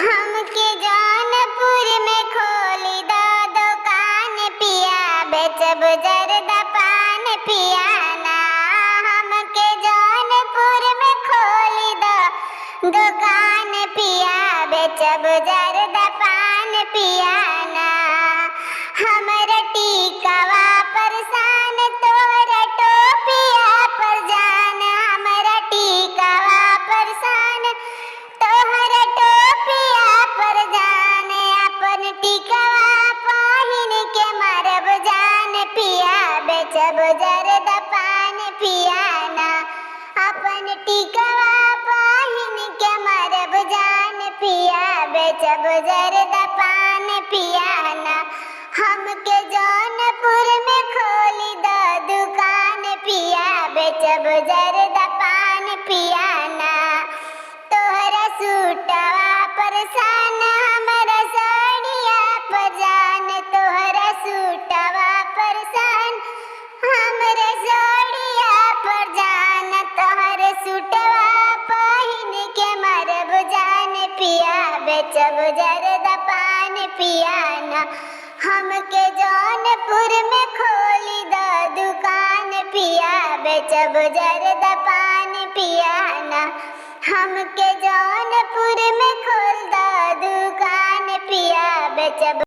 हमके जौनपुर में खोली दो दुकान पिया, बेचब जर्दा पान पिया ना। हमके जौनपुर में खोली दो दुकान पिया, बेचब जर्दा पान पिया ना। हमर टिकवा परसान तोहर टोपिया पर जान, हमर टिकवा परसान तोहर टोपिया पर जान। अपन टिकवा पहिन के मरब जान पिया, बेचब जर्दा पान पिया ना। अपन टिकवा पहिन के मरब जान पिया, बेचब जर्दा पान पिया ना। हमके जौनपुर में खोली दो दुकान पिया, बेचब जर्दा पान पिया ना। तोहरा सूटवा परसान हमरा साड़िया पर जान, तोहरा सूटवा परसान हमरा साड़िया पर जान। तोहर सूटवा पहिन के मरब जान पिया, बेचब जर्दा पान पिया ना। हमके जौनपुर में खोली दो दुकान पिया, बेचब जर्दा पान पिया ना। हमके जौनपुर में खोल दो दुकान पिया, बेचब